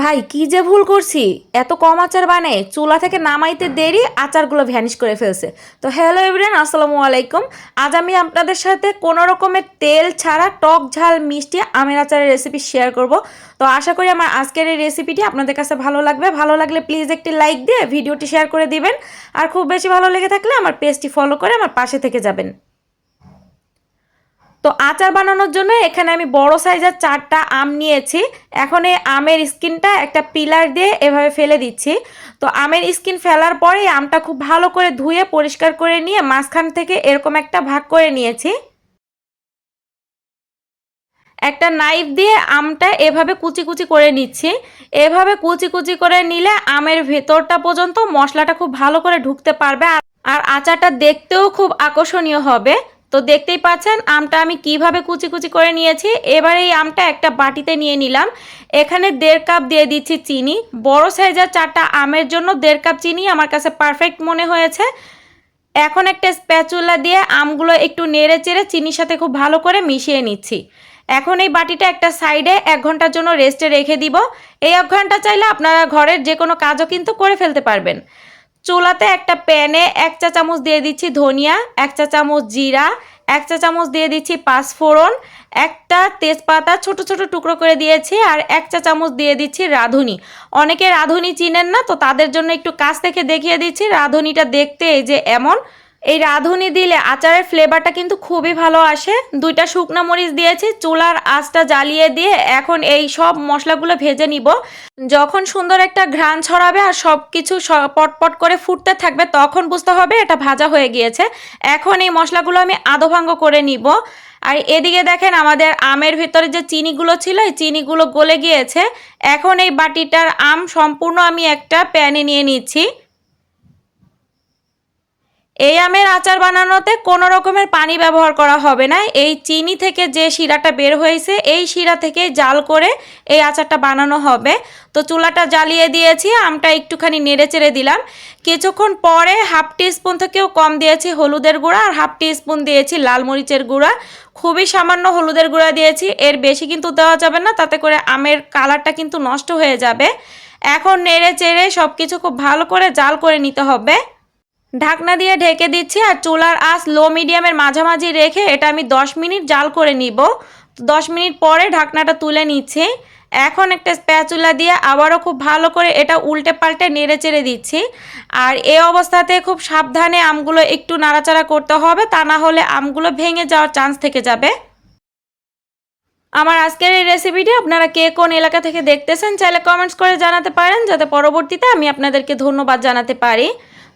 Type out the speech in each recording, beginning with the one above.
ভাই কি যে ভুল করছি, এত কম আচার বানায় চুলা থেকে নামাইতে দেরি আচারগুলো ভ্যানিশ করে ফেলছে। তো হ্যালো এভরিওয়ান, আসসালামু আলাইকুম। আজ আমি আপনাদের সাথে কোনো রকমের তেল ছাড়া টক ঝাল মিষ্টি আমের আচারের রেসিপি শেয়ার করব। তো আশা করি আমার আজকের এই রেসিপিটি আপনাদের কাছে ভালো লাগবে। ভালো লাগলে প্লিজ একটি লাইক দিয়ে ভিডিওটি শেয়ার করে দিবেন। আর খুব বেশি ভালো লেগে থাকলে আমার পেজটি ফলো করে আমার পাশে থেকে যাবেন। তো আচার বানানোর জন্য এখানে আমি বড় সাইজের 4টা আম নিয়েছি। এখন এই আমের স্কিনটা একটা পিলার দিয়ে এভাবে ফেলে দিচ্ছি। তো আমের স্কিন ফেলার পরে আমটা খুব ভালো করে ধুয়ে পরিষ্কার করে নিয়ে মাঝখান থেকে এরকম একটা ভাগ করে নিয়েছি। একটা নাইফ দিয়ে আমটা এভাবে কুচি কুচি করে নিচ্ছি। এভাবে কুচি কুচি করে নিলে আমের ভেতরটা পর্যন্ত মশলাটা খুব ভালো করে ঢুকতে পারবে, আর আচারটা দেখতেও খুব আকর্ষণীয় হবে। তো দেখতেই পাচ্ছেন আমটা আমি কিভাবে কুচি কুচি করে নিয়েছি। এবার এই আমটা একটা বাটিতে নিয়ে নিলাম। এখানে 1.5 কাপ দিয়ে দিচ্ছি চিনি। বড় সাইজের 4টা আমের জন্য 1.5 কাপ চিনি আমার কাছে পারফেক্ট মনে হয়েছে। এখন একটা স্প্যাচুলা দিয়ে আমগুলো একটু নেড়ে চেড়ে চিনির সাথে খুব ভালো করে মিশিয়ে নিচ্ছি। এখন এই বাটিটা একটা সাইডে 1 ঘন্টার জন্য রেস্টে রেখে দিব। এই 1 ঘন্টা চাইলে আপনারা ঘরের যে কোনো কাজও কিন্তু করে ফেলতে পারবেন। চুলাতে একটা প্যানে 1 চা চামচ দিয়ে দিচ্ছি ধনিয়া, 1 চা চামচ জিরা, 1 চা চামচ দিয়ে দিচ্ছি পাঁচফোড়ন, একটা তেজপাতা ছোট ছোট টুকরো করে দিয়েছি, আর 1 চা চামচ দিয়ে দিচ্ছি রাঁধুনি। অনেকে রাঁধুনি চিনেন না, তো তাদের জন্য একটু কাছ থেকে দেখিয়ে দিচ্ছি। রাঁধুনিটা দেখতে এই যে এমন। এই রাঁধুনি দিলে আচারের ফ্লেভারটা কিন্তু খুবই ভালো আসে। 2টা শুকনো মরিচ দিয়েছি। চুলার আঁচটা জ্বালিয়ে দিয়ে এখন এই সব মশলাগুলো ভেজে নিব। যখন সুন্দর একটা ঘ্রাণ ছড়াবে আর সব কিছু পটপট করে ফুটতে থাকবে, তখন বুঝতে হবে এটা ভাজা হয়ে গিয়েছে। এখন এই মশলাগুলো আমি আধভাঙ্গ করে নিব। আর এদিকে দেখেন আমাদের আমের ভিতরে যে চিনিগুলো ছিল, এই চিনিগুলো গলে গিয়েছে। এখন এই বাটিটার আম সম্পূর্ণ আমি একটা প্যানে নিয়ে নিচ্ছি। এই আমের আচার বানানোতে কোনো রকমের পানি ব্যবহার করা হবে না। এই চিনি থেকে যে শিরাটা বের হয়েছে, এই শিরা থেকে জাল করে এই আচারটা বানানো হবে। তো চুলাটা জ্বালিয়ে দিয়েছি, আমটা একটুখানি নেড়ে চেড়ে দিলাম। কিছুক্ষণ পরে 1/2 টিস্পুন থেকেও কম দিয়েছি হলুদের গুঁড়া, আর 1/2 টিস্পুন দিয়েছি লাল মরিচের গুঁড়া। খুবই সামান্য হলুদের গুঁড়া দিয়েছি, এর বেশি কিন্তু দেওয়া যাবে না, তাতে করে আমের কালারটা কিন্তু নষ্ট হয়ে যাবে। এখন নেড়ে চেড়ে সব কিছু খুব ভালো করে জাল করে নিতে হবে। ঢাকনা দিয়ে ঢেকে দিচ্ছি, আর চুলার আঁচ লো মিডিয়ামের মাঝামাঝি রেখে এটা আমি 10 মিনিট জাল করে নিব। 10 মিনিট পরে ঢাকনাটা তুলে নিচ্ছি। এখন একটা স্প্যাচুলা দিয়ে আবারও খুব ভালো করে এটা উল্টে পাল্টে নেড়ে চেড়ে দিচ্ছি। আর এই অবস্থাতে খুব সাবধানে আমগুলো একটু নাড়াচাড়া করতে হবে, তা না হলে আমগুলো ভেঙে যাওয়ার চান্স থেকে যাবে। আমার আজকের এই রেসিপিটি আপনারা কে কোন এলাকা থেকে দেখতেছেন চাইলে কমেন্টস করে জানাতে পারেন, যাতে পরবর্তীতে আমি আপনাদেরকে ধন্যবাদ জানাতে পারি।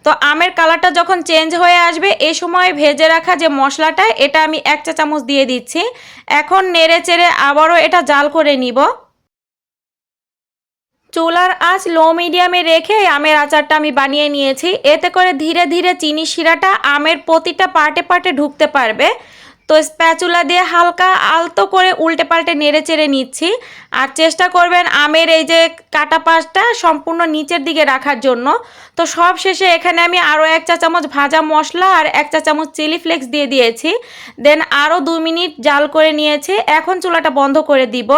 তো আমের কালারটা যখন চেঞ্জ হয়ে আসবে, এই সময় ভেজে রাখা যে মশলাটা, এটা আমি 1 চা চামচ দিয়ে দিচ্ছি। এখন নেড়ে চেড়ে আবারও এটা জাল করে নিব। চুলার আঁচ লো মিডিয়ামে রেখে আমের আচারটা আমি বানিয়ে নিয়েছি। এতে করে ধীরে ধীরে চিনি শিরাটা আমের প্রতিটা পার্টে পার্টে ঢুকতে পারবে। তো স্প্যাচুলা দিয়ে হালকা আলতো করে উল্টে পাল্টে নেড়ে চেড়ে নিচ্ছি। আর চেষ্টা করবেন আমের এই যে কাটা পাশটা সম্পূর্ণ নিচের দিকে রাখার জন্য। তো সব শেষে এখানে আমি আরও 1 চা চামচ ভাজা মশলা আর 1 চা চামচ চিলি ফ্লেক্স দিয়ে দিয়েছি। দেন আরও 2 মিনিট জাল করে নিয়েছি। এখন চুলাটা বন্ধ করে দিব।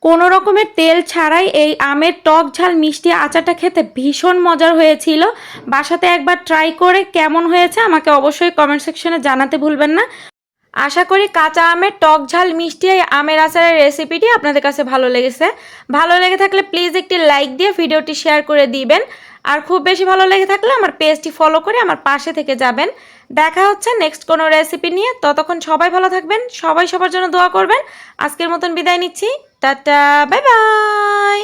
কোনো রকমের তেল ছাড়াই এই আমের টক ঝাল মিষ্টি আচারটা খেতে ভীষণ মজার হয়েছিল। বাসাতে একবার ট্রাই করে কেমন হয়েছে আমাকে অবশ্যই কমেন্ট সেকশনে জানাতে ভুলবেন না। আশা করি কাঁচা আমের টক ঝাল মিষ্টি এই আমের আচারের রেসিপিটি আপনাদের কাছে ভালো লেগেছে। ভালো লেগে থাকলে প্লিজ একটি লাইক দিয়ে ভিডিওটি শেয়ার করে দিবেন। আর খুব বেশি ভালো লেগে থাকলে আমার পেজটি ফলো করে আমার পাশে থেকে যাবেন। দেখা হচ্ছে নেক্সট কোনো রেসিপি নিয়ে। ততক্ষণ সবাই ভালো থাকবেন, সবাই সবার জন্য দোয়া করবেন। আজকের মতন বিদায় নিচ্ছি। Tata, bye bye.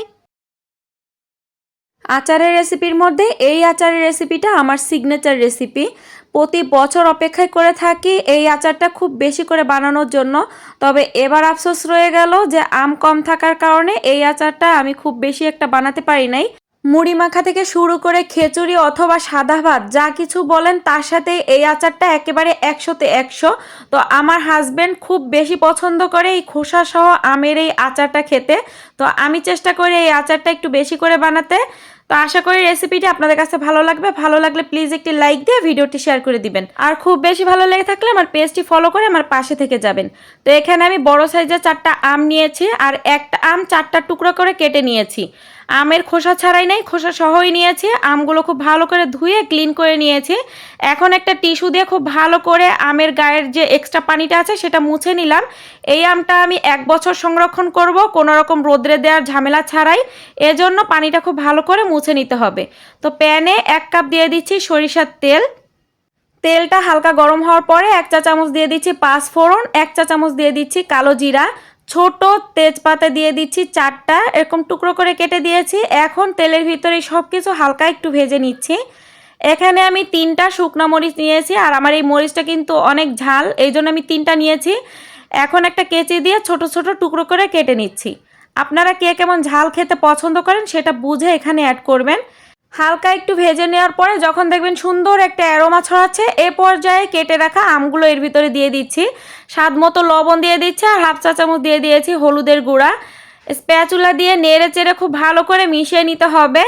আচারের রেসিপির মধ্যে এই আচারের রেসিপিটা আমার সিগনেচার রেসিপি। প্রতি বছর অপেক্ষায় করে থাকি এই আচারটা খুব বেশি করে বানানোর জন্য। তবে এবার আফসোস রয়ে গেল যে আম কম থাকার কারণে এই আচারটা আমি খুব বেশি একটা বানাতে পারি নাই। মুড়ি মাখা থেকে শুরু করে খিচুড়ি অথবা সাদা ভাত যা কিছু বলেন তার সাথে এই আচারটা একেবারে 100-তে 100। তো আমার হাজবেন্ড খুব বেশি পছন্দ করে এই খোসা সহ আমের এই আচারটা খেতে। তো আমি চেষ্টা করি এই আচারটা একটু বেশি করে বানাতে। তো আশা করি রেসিপিটি আপনাদের কাছে ভালো লাগবে। ভালো লাগলে প্লিজ একটি লাইক দিয়ে ভিডিওটি শেয়ার করে দিবেন। আর খুব বেশি ভালো লেগে থাকলে আমার পেজটি ফলো করে আমার পাশে থেকে যাবেন। তো এখানে আমি বড় সাইজের 4টা আম নিয়েছি আর একটা আম 4টা টুকরো করে কেটে নিয়েছি। আমের খোসা ছাড়াই নাই, খোসা সহই নিয়েছি। আমগুলো খুব ভালো করে ধুয়ে ক্লিন করে নিয়েছি। এখন একটা টিস্যু দিয়ে খুব ভালো করে আমের গায়ের যে এক্সট্রা পানিটা আছে সেটা মুছে নিলাম। এই আমটা আমি 1 বছর সংরক্ষণ করব, কোনো রকম রোদ্রে দেওয়ার ঝামেলা ছাড়াই। এজন্য পানিটা খুব ভালো করে মুছে নিতে হবে। তো প্যানে 1 কাপ দিয়ে দিচ্ছি সরিষার তেল। তেলটা হালকা গরম হওয়ার পরে 1 চা চামচ দিয়ে দিচ্ছি 5 ফোড়ন, 1 চা চামচ দিয়ে দিচ্ছি কালো জিরা, ছোট তেজপাতা দিয়ে দিচ্ছি 4টা, এরকম টুকরো করে কেটে দিয়েছি। এখন তেলের ভিতরে সব কিছু হালকা একটু ভেজে নিচ্ছি। এখানে আমি 3টা শুকনো মরিচ নিয়েছি আর আমার এই মরিচটা কিন্তু অনেক ঝাল, এই জন্য আমি 3টা নিয়েছি। এখন একটা কেচি দিয়ে ছোট ছোট টুকরো করে কেটে নিচ্ছি। আপনারা কে কেমন ঝাল খেতে পছন্দ করেন সেটা বুঝে এখানে অ্যাড করবেন। হালকা একটু ভেজে নেওয়ার পরে যখন দেখবেন সুন্দর একটা অ্যারোমা ছড়াচ্ছে, এ পর্যায়ে কেটে রাখা আমগুলো এর ভিতরে দিয়ে দিচ্ছি। স্বাদ মতো লবণ দিয়ে দিচ্ছি আর 1/2 চা চামচ দিয়ে দিয়েছি হলুদের গুঁড়া। স্প্যাচুলা দিয়ে নেড়ে চেড়ে খুব ভালো করে মিশিয়ে নিতে হবে।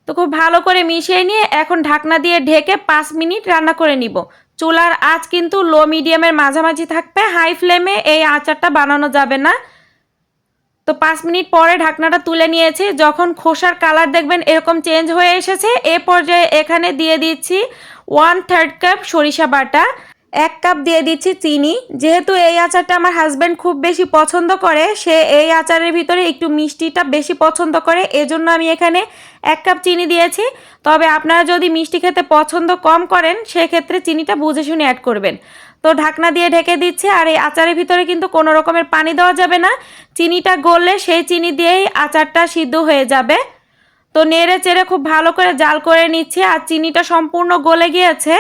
তো খুব ভালো করে মিশিয়ে নিয়ে এখন ঢাকনা দিয়ে ঢেকে 5 মিনিট রান্না করে নিব। চুলার আঁচ কিন্তু লো মিডিয়ামের মাঝামাঝি থাকবে, হাই ফ্লেমে এই আচারটা বানানো যাবে না। তো 5 মিনিট পরে ঢাকনাটা তুলে নিয়েছি। যখন খোসার কালার দেখবেন এরকম চেঞ্জ হয়ে এসেছে, এ পর্যায়ে এখানে দিয়ে দিচ্ছি 1/3 কাপ সরিষা বাটা, 1 কাপ দিয়ে দিচ্ছি চিনি। যেহেতু এই আচারটা আমার হাজব্যান্ড খুব বেশি পছন্দ করে, সে এই আচারের ভিতরে একটু মিষ্টিটা বেশি পছন্দ করে, এজন্য আমি এখানে 1 কাপ চিনি দিয়েছি। তবে আপনারা যদি মিষ্টি খেতে পছন্দ কম করেন সেক্ষেত্রে চিনিটা বুঝে শুনে অ্যাড করবেন। তো ঢাকনা দিয়ে ঢেকে দিচ্ছি। আর এই আচারের ভিতরে কিন্তু কোনো রকমের পানি দেওয়া যাবে না, চিনিটা গললে সেই চিনি দিয়েই আচারটা সিদ্ধ হয়ে যাবে। তো নেড়ে চেড়ে খুব ভালো করে জাল করে নিচ্ছি আর চিনিটা সম্পূর্ণ গলে গিয়েছে।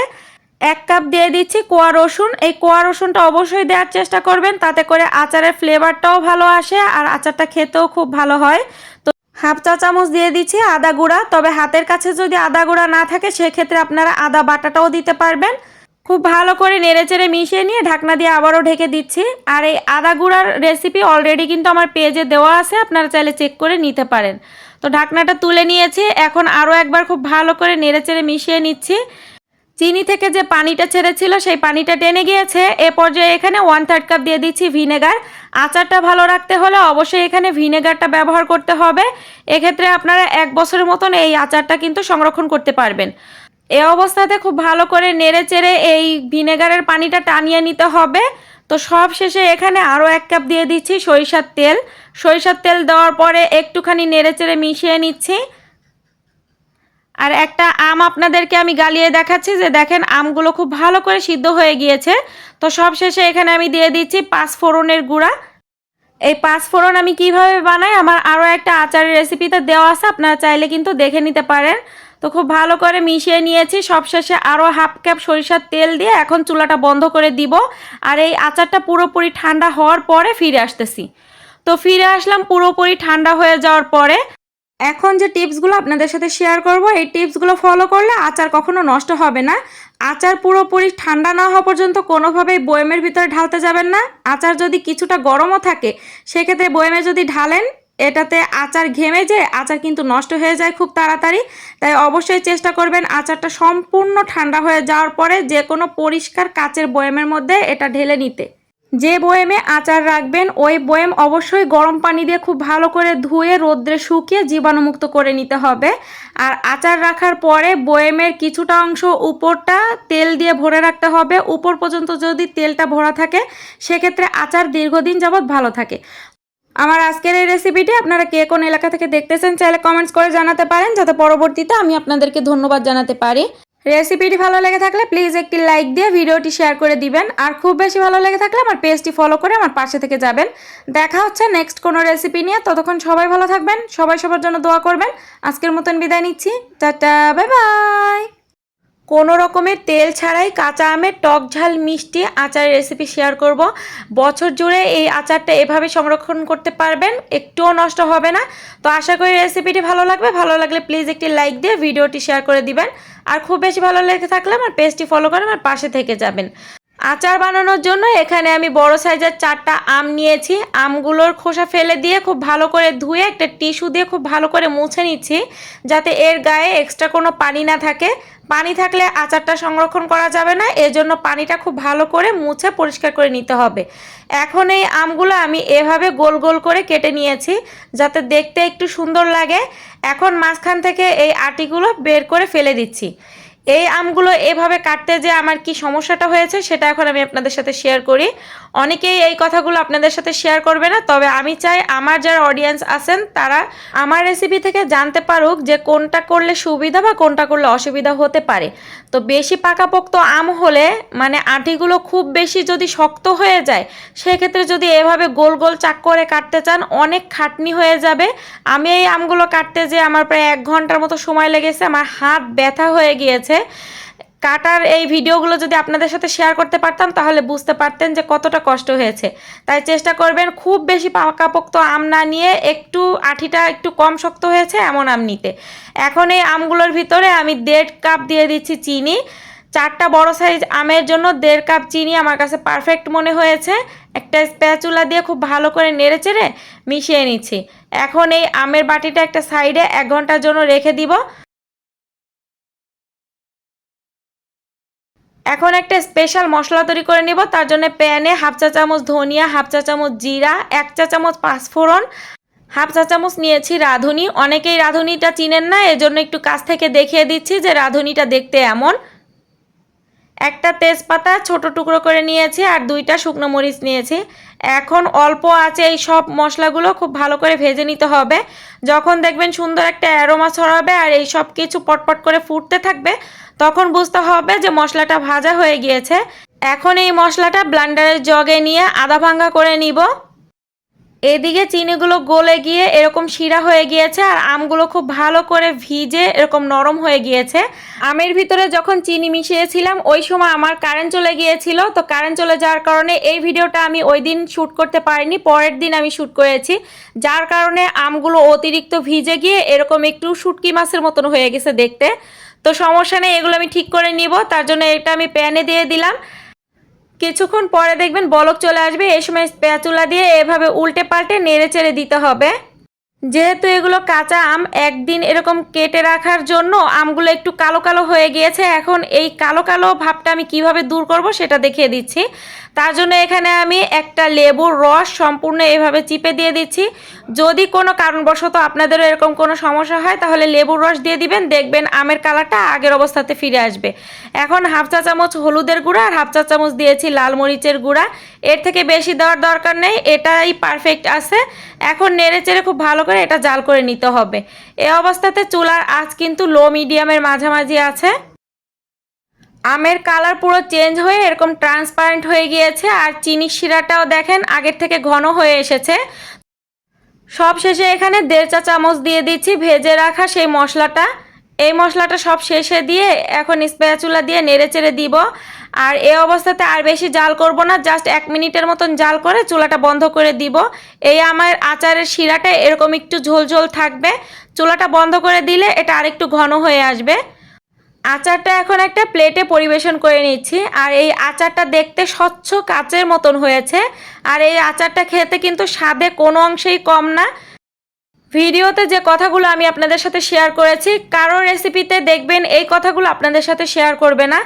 1 কাপ দিয়ে দিচ্ছি কোয়া রসুন। এই কোয়া রসুনটা অবশ্যই দেওয়ার চেষ্টা করবেন, তাতে করে আচারের ফ্লেভারটাও ভালো আসে আর আচারটা খেতেও খুব ভালো হয়। তো 1/2 চা চামচ দিয়ে দিচ্ছি আদা গুঁড়া। তবে হাতের কাছে যদি আদা গুঁড়া না থাকে সেক্ষেত্রে আপনারা আদা বাটাটাও দিতে পারবেন। খুব ভালো করে নেড়েচেড়ে মিশিয়ে নিয়ে ঢাকনা দিয়ে আবারও ঢেকে দিচ্ছি। আর এই আদা গুঁড়ার রেসিপি অলরেডি কিন্তু আমার পেজে দেওয়া আছে, আপনারা চাইলে চেক করে নিতে পারেন। তো ঢাকনাটা তুলে নিয়েছি। এখন আরও একবার খুব ভালো করে নেড়েচেড়ে মিশিয়ে নিচ্ছি। চিনি থেকে যে পানিটা ছেড়েছিল সেই পানিটা টেনে গিয়েছে। এ পর্যায়ে এখানে 1/3 কাপ দিয়ে দিচ্ছি ভিনেগার। আচারটা ভালো রাখতে হলে অবশ্যই এখানে ভিনেগারটা ব্যবহার করতে হবে। এক্ষেত্রে আপনারা 1 বছরের মতন এই আচারটা কিন্তু সংরক্ষণ করতে পারবেন। এই অবস্থাতে খুব ভালো করে নেড়ে চেড়ে এই ভিনেগারের পানিটা টানিয়ে নিতে হবে। তো সব শেষে এখানে আরও 1 কাপ দিয়ে দিচ্ছি সরিষার তেল। সরিষার তেল দেওয়ার পরে একটুখানি নেড়ে চেড়ে মিশিয়ে নিচ্ছি। আর একটা আম আপনাদেরকে আমি গালিয়ে দেখাচ্ছি, যে দেখেন আমগুলো খুব ভালো করে সিদ্ধ হয়ে গিয়েছে। তো সব শেষে এখানে আমি দিয়ে দিচ্ছি 5 ফোড়নের গুঁড়া। এই 5 ফোড়ন আমি কিভাবে বানাই আমার আরও একটা আচারের রেসিপিতে দেওয়া আছে, আপনারা চাইলে কিন্তু দেখে নিতে পারেন। তো খুব ভালো করে মিশিয়ে নিয়েছি। সবশেষে আরও 1/2 কাপ সরিষার তেল দিয়ে এখন চুলাটা বন্ধ করে দিব। আর এই আচারটা পুরোপুরি ঠান্ডা হওয়ার পরে ফিরে আসতেছি। তো ফিরে আসলাম পুরোপুরি ঠান্ডা হয়ে যাওয়ার পরে। এখন যে টিপসগুলো আপনাদের সাথে শেয়ার করব, এই টিপসগুলো ফলো করলে আচার কখনো নষ্ট হবে না। আচার পুরোপুরি ঠান্ডা না হওয়া পর্যন্ত কোনোভাবেই বয়মের ভিতরে ঢালতে যাবেন না। আচার যদি কিছুটা গরমও থাকে সেক্ষেত্রে বয়মে যদি ঢালেন, এটাতে আচার ঘেমে যায়, আচার কিন্তু নষ্ট হয়ে যায় খুব তাড়াতাড়ি। তাই অবশ্যই চেষ্টা করবেন আচারটা সম্পূর্ণ ঠান্ডা হয়ে যাওয়ার পরে যে কোনো পরিষ্কার কাচের বয়মের মধ্যে এটা ঢেলে নিতে। যে বয়মে আচার রাখবেন ওই বয়ম অবশ্যই গরম পানি দিয়ে খুব ভালো করে ধুয়ে রোদ্রে শুকিয়ে জীবাণুমুক্ত করে নিতে হবে। আর আচার রাখার পরে বয়মের কিছুটা অংশ উপরটা তেল দিয়ে ভরে রাখতে হবে। উপর পর্যন্ত যদি তেলটা ভরা থাকে সেক্ষেত্রে আচার দীর্ঘদিন যাবৎ ভালো থাকে। আমার আজকের এই রেসিপিটি আপনারা কে কোন এলাকা থেকে দেখতেছেন চাইলে কমেন্টস করে জানাতে পারেন, যাতে পরবর্তীতে আমি আপনাদেরকে ধন্যবাদ জানাতে পারি। রেসিপিটি ভালো লেগে থাকলে প্লিজ একটি লাইক দিয়ে ভিডিওটি শেয়ার করে দিবেন। আর খুব বেশি ভালো লেগে থাকলে আমার পেজটি ফলো করে আমার পাশে থেকে যাবেন। দেখা হচ্ছে নেক্সট কোনো রেসিপি নিয়ে। ততক্ষণ সবাই ভালো থাকবেন, সবাই সবার জন্য দোয়া করবেন। আজকের মতন বিদায় নিচ্ছি। Tata, bye bye. কোনো রকমের তেল ছাড়াই কাঁচা আমের টক ঝাল মিষ্টি আচারের রেসিপি শেয়ার করব। বছর জুড়ে এই আচারটা এভাবে সংরক্ষণ করতে পারবেন, একটুও নষ্ট হবে না। তো আশা করি রেসিপিটি ভালো লাগবে। ভালো লাগলে প্লিজ একটি লাইক দিয়ে ভিডিওটি শেয়ার করে দিবেন। আর খুব বেশি ভালো লেগে থাকলে আমার পেজটি ফলো করে আমার পাশে থেকে যাবেন। আচার বানানোর জন্য এখানে আমি বড় সাইজের 4টা আম নিয়েছি। আমগুলোর খোসা ফেলে দিয়ে খুব ভালো করে ধুয়ে একটা টিস্যু দিয়ে খুব ভালো করে মুছে নিচ্ছি, যাতে এর গায়ে এক্সট্রা কোনো পানি না থাকে। পানি থাকলে আচারটা সংরক্ষণ করা যাবে না, এজন্য পানিটা খুব ভালো করে মুছে পরিষ্কার করে নিতে হবে। এখন এই আমগুলো আমি এভাবে গোল গোল করে কেটে নিয়েছি, যাতে দেখতে একটু সুন্দর লাগে। এখন মাঝখান থেকে এই আটিগুলো বের করে ফেলে দিচ্ছি। এই আমগুলো এভাবে কাটতে যে আমার কি সমস্যাটা হয়েছে সেটা এখন আমি আপনাদের সাথে শেয়ার করি। অনেকেই এই কথাগুলো আপনাদের সাথে শেয়ার করবে না, তবে আমি চাই আমার যারা অডিয়েন্স আছেন তারা আমার রেসিপি থেকে জানতে পারুক যে কোনটা করলে সুবিধা বা কোনটা করলে অসুবিধা হতে পারে। তো বেশি পাকাপোক্ত আম হলে মানে আটিগুলো খুব বেশি যদি শক্ত হয়ে যায়, সেক্ষেত্রে যদি এভাবে গোল গোল চাক করে কাটতে চান অনেক খাটনি হয়ে যাবে। আমি এই আমগুলো কাটতে যে আমার প্রায় 1 ঘন্টার মতো সময় লেগেছে, আমার হাত ব্যথা হয়ে গিয়েছে। কাটার এই ভিডিওগুলো যদি আপনাদের সাথে শেয়ার করতে পারতাম তাহলে বুঝতে পারতেন যে কতটা কষ্ট হয়েছে। তাই চেষ্টা করবেন খুব বেশি পাকাপোক্ত আম না নিয়ে একটু আঠিটা একটু কম শক্ত হয়েছে এমন আম নিতে। এখন এই আমগুলোর ভিতরে আমি 1.5 কাপ দিয়ে দিচ্ছি চিনি। 4টা বড় সাইজ আমের জন্য 1.5 কাপ চিনি আমার কাছে পারফেক্ট মনে হয়েছে। একটা স্প্যাচুলা দিয়ে খুব ভালো করে নেড়েচেড়ে মিশিয়ে নিচ্ছি। এখন এই আমের বাটিটা একটা সাইডে 1 ঘন্টার জন্য রেখে দিব। এখন একটা স্পেশাল মশলা তৈরি করে নিব। তার জন্য প্যানে 1/2 চা চামচ ধনিয়া, 1/2 চা চামচ জিরা, 1 চা চামচ পাঁচফোড়ন, 1/2 চা চামচ নিয়েছি রাঁধুনি। অনেকেই রাঁধুনিটা চিনেন না, এজন্য একটু কাছ থেকে দেখিয়ে দিচ্ছি যে রাঁধুনিটা দেখতে এমন। একটা তেজপাতা ছোট টুকরো করে নিয়েছি আর 2টা শুকনো মরিচ নিয়েছি। এখন অল্প আঁচে এই সব মশলাগুলো খুব ভালো করে ভেজে নিতে হবে। যখন দেখবেন সুন্দর একটা অ্যারোমা ছড়াবে আর এই সব কিছু পটপট করে ফুটতে থাকবে, তখন বুঝতে হবে যে মশলাটা ভাজা হয়ে গিয়েছে। এখন এই মশলাটা ব্লেন্ডারের জগে নিয়ে আধা ভাঙা করে নিব। এদিকে চিনিগুলো গলে গিয়ে এরকম শিরা হয়ে গিয়েছে আর আমগুলো খুব ভালো করে ভিজে এরকম নরম হয়ে গিয়েছে। আমের ভিতরে যখন চিনি মিশিয়েছিলাম ওই সময় আমার কারেন্ট চলে গিয়েছিল, তো কারেন্ট চলে যাওয়ার কারণে এই ভিডিওটা আমি ওই দিন শ্যুট করতে পারিনি, পরের দিন আমি শ্যুট করেছি। যার কারণে আমগুলো অতিরিক্ত ভিজে গিয়ে এরকম একটু শুটকি মাছের মতন হয়ে গেছে দেখতে। তো সমস্যা নেই, এগুলো আমি ঠিক করে নিব। তার জন্য এটা আমি প্যানে দিয়ে দিলাম। কিছুক্ষণ পরে দেখবেন বলক চলে আসবে। এই সময় স্প্যাচুলা দিয়ে এভাবে উল্টে পাল্টে নেড়ে চেড়ে দিতে হবে। যেহেতু এগুলো কাঁচা আম, একদিন এরকম কেটে রাখার জন্য আমগুলো একটু কালো কালো হয়ে গিয়েছে। এখন এই কালো কালো ভাবটা আমি কিভাবে দূর করব সেটা দেখিয়ে দিচ্ছি। তার জন্য এখানে আমি একটা লেবুর রস সম্পূর্ণ এভাবে চিপে দিয়ে দিচ্ছি। যদি কোনো কারণবশত আপনাদেরও এরকম কোনো সমস্যা হয় তাহলে লেবুর রস দিয়ে দিবেন, দেখবেন আমের কালারটা আগের অবস্থাতে ফিরে আসবে। এখন 1/2 চা চামচ হলুদের গুঁড়া আর 1/2 চা চামচ দিয়েছি লাল মরিচের গুঁড়া। এর থেকে বেশি দেওয়ার দরকার নেই, এটাই পারফেক্ট আছে। এখন নেড়ে চেড়ে খুব ভালো করে এটা জাল করে নিতে হবে। এই অবস্থাতে চুলার আঁচ কিন্তু লো মিডিয়ামের মাঝামাঝি আছে। আমের কালার পুরো চেঞ্জ হয়ে এরকম ট্রান্সপারেন্ট হয়ে গিয়েছে আর চিনির শিরাটাও দেখেন আগের থেকে ঘন হয়ে এসেছে। সব শেষে এখানে 1.5 চা চামচ দিয়ে দিচ্ছি ভেজে রাখা সেই মশলাটা। এই মশলাটা সব শেষে দিয়ে এখন স্প্যাচুলা দিয়ে নেড়ে চেড়ে দিব। আর এই অবস্থাতে আর বেশি জাল করব না, জাস্ট 1 মিনিটের মতন জাল করে চুলাটা বন্ধ করে দিব। এই আমার আচারের শিরাটা এরকম একটু ঝোল ঝোল থাকবে। চুলাটা বন্ধ করে দিলে এটা আরেকটু ঘন হয়ে আসবে। আচারটা এখন একটা প্লেটে পরিবেশন করে নিচ্ছি। আর এই আচারটা দেখতে স্বচ্ছ কাচের মতন হয়েছে। আর এই আচারটা খেতে কিন্তু স্বাদে কোনো অংশেই কম না। ভিডিওতে যে কথাগুলো আমি আপনাদের সাথে শেয়ার করেছি, কারোর রেসিপিতে দেখবেন এই কথাগুলো আপনাদের সাথে শেয়ার করবে না।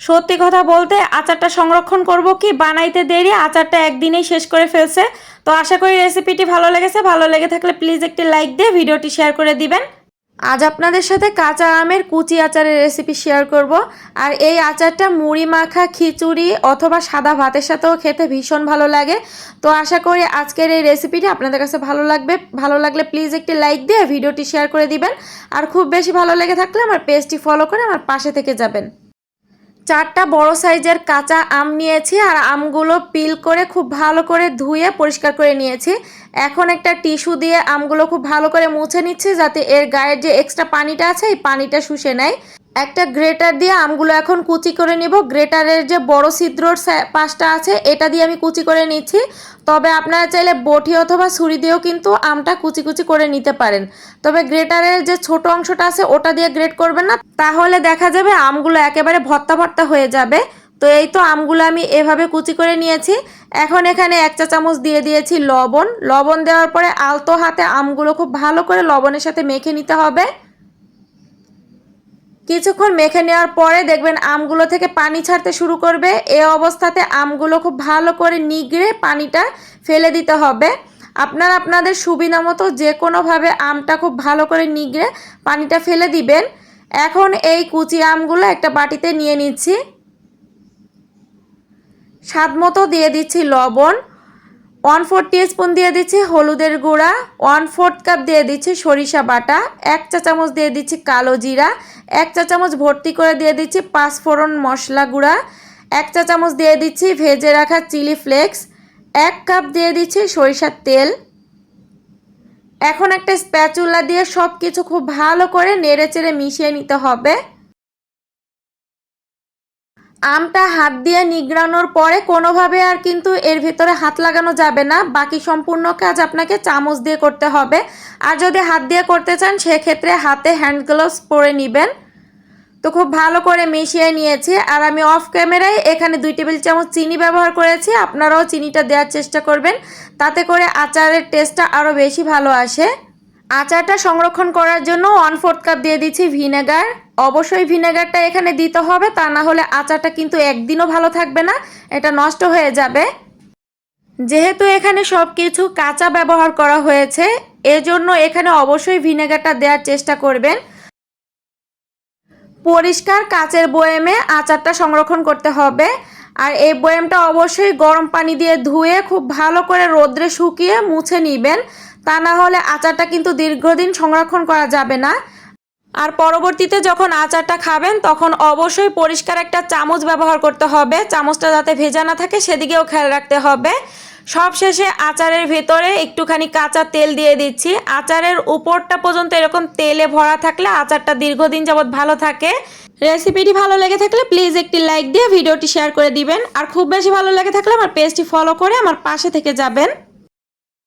সত্যি কথা বলতে আচারটা সংরক্ষণ করব কি বানাইতে দেরি, আচারটা একদিনেই শেষ করে ফেলছে। তো আশা করি রেসিপিটি ভালো লেগেছে। ভালো লেগে থাকলে প্লিজ একটি লাইক দিয়ে ভিডিওটি শেয়ার করে দিবেন। আজ আপনাদের সাথে কাঁচা আমের কুচি আচারের রেসিপি শেয়ার করব। আর এই আচারটা মুড়ি মাখা, খিচুড়ি অথবা সাদা ভাতের সাথেও খেতে ভীষণ ভালো লাগে। তো আশা করি আজকের এই রেসিপিটি আপনাদের কাছে ভালো লাগবে। ভালো লাগলে প্লিজ একটি লাইক দিয়ে ভিডিওটি শেয়ার করে দিবেন। আর খুব বেশি ভালো লেগে থাকলে আমার পেজটি ফলো করে আমার পাশে থেকে যাবেন। 4টা বড় সাইজের কাঁচা আম নিয়েছি আর আমগুলো পিল করে খুব ভালো করে ধুয়ে পরিষ্কার করে নিয়েছি। এখন একটা টিস্যু দিয়ে আমগুলো খুব ভালো করে মুছে নিচ্ছি, যাতে এর গায়ের যে এক্সট্রা পানিটা আছে এই পানিটা শুষে নেয়। একটা গ্রেটার দিয়ে আমগুলো এখন কুচি করে নিব। গ্রেটারের যে বড় ছিদ্রর পাশটা আছে এটা দিয়ে আমি কুচি করে নিচ্ছি। তবে আপনারা চাইলে বটি অথবা ছুরি দিয়েও কিন্তু আমটা কুচি কুচি করে নিতে পারেন। তবে গ্রেটারের যে ছোট অংশটা আছে ওটা দিয়ে গ্রেট করবেন না, তাহলে দেখা যাবে আমগুলো একেবারে ভর্তা ভর্তা হয়ে যাবে। তো এই তো আমগুলো আমি এভাবে কুচি করে নিয়েছি। এখন এখানে 1 চা চামচ দিয়ে দিয়েছি লবণ। লবণ দেওয়ার পরে আলতো হাতে আমগুলো খুব ভালো করে লবণের সাথে মেখে নিতে হবে। কিছুক্ষণ মেখে নেওয়ার পরে দেখবেন আমগুলো থেকে পানি ছাড়তে শুরু করবে। এই অবস্থাতে আমগুলো খুব ভালো করে নিগড়ে পানিটা ফেলে দিতে হবে। আপনারা আপনাদের সুবিধা মতো যে কোনোভাবে আমটা খুব ভালো করে নিগড়ে পানিটা ফেলে দিবেন। এখন এই কুচি আমগুলো একটা বাটিতে নিয়ে নিচ্ছি। স্বাদ মতো দিয়ে দিচ্ছি লবণ, 1/4 টিস্পুন দিয়ে দিচ্ছি হলুদের গুঁড়া, 1/4 কাপ দিয়ে দিচ্ছি সরিষা বাটা, 1 চা চামচ দিয়ে দিচ্ছি কালো জিরা, 1 চা চামচ ভর্তি করে দিয়ে দিচ্ছি পাঁচফোড়ন মশলা গুঁড়া, 1 চা চামচ দিয়ে দিচ্ছি ভেজে রাখা চিলি ফ্লেক্স, 1 কাপ দিয়ে দিচ্ছি সরিষার তেল। এখন একটা স্প্যাচুলা দিয়ে সব কিছু খুব ভালো করে নেড়েচেড়ে মিশিয়ে নিতে হবে। আমটা হাত দিয়ে নিগড়ানোর পরে কোনোভাবে আর কিন্তু এর ভিতরে হাত লাগানো যাবে না। বাকি সম্পূর্ণ কাজ আপনাকে চামচ দিয়ে করতে হবে। আর যদি হাত দিয়ে করতে চান সেক্ষেত্রে হাতে হ্যান্ড গ্লাভস পরে নেবেন। তো খুব ভালো করে মিশিয়ে নিয়েছি। আর আমি অফ ক্যামেরায় এখানে 2 টেবিল চামচ চিনি ব্যবহার করেছি। আপনারাও চিনিটা দেওয়ার চেষ্টা করবেন, তাতে করে আচারের টেস্টটা আরও বেশি ভালো আসে। আচারটা সংরক্ষণ করার জন্য 1/4 কাপ দিয়ে দিচ্ছি ভিনেগার। অবশ্যই ভিনেগারটা এখানে দিতে হবে, তা না হলে আচারটা কিন্তু একদিনও ভালো থাকবে না, এটা নষ্ট হয়ে যাবে। যেহেতু এখানে সব কিছু কাঁচা ব্যবহার করা হয়েছে, এজন্য এখানে অবশ্যই ভিনেগারটা দেওয়ার চেষ্টা করবেন। পরিষ্কার কাচের বয়ামে আচারটা সংরক্ষণ করতে হবে। আর এই বয়ামটা অবশ্যই গরম পানি দিয়ে ধুয়ে খুব ভালো করে রোদ্রে শুকিয়ে মুছে নেবেন, তা না হলে আচারটা কিন্তু দীর্ঘদিন সংরক্ষণ করা যাবে না। আর পরবর্তীতে যখন আচারটা খাবেন তখন অবশ্যই পরিষ্কার একটা চামচ ব্যবহার করতে হবে। চামচটা যাতে ভেজা না থাকে সেদিকেও খেয়াল রাখতে হবে। সবশেষে আচারের ভেতরে একটুখানি কাঁচা তেল দিয়ে দিচ্ছি। আচারের উপরটা পর্যন্ত এরকম তেলে ভরা থাকলে আচারটা দীর্ঘদিন যাবৎ ভালো থাকে। রেসিপিটি ভালো লেগে থাকলে প্লিজ একটি লাইক দিয়ে ভিডিওটি শেয়ার করে দিবেন। আর খুব বেশি ভালো লেগে থাকলে আমার পেজটি ফলো করে আমার পাশে থেকে যাবেন।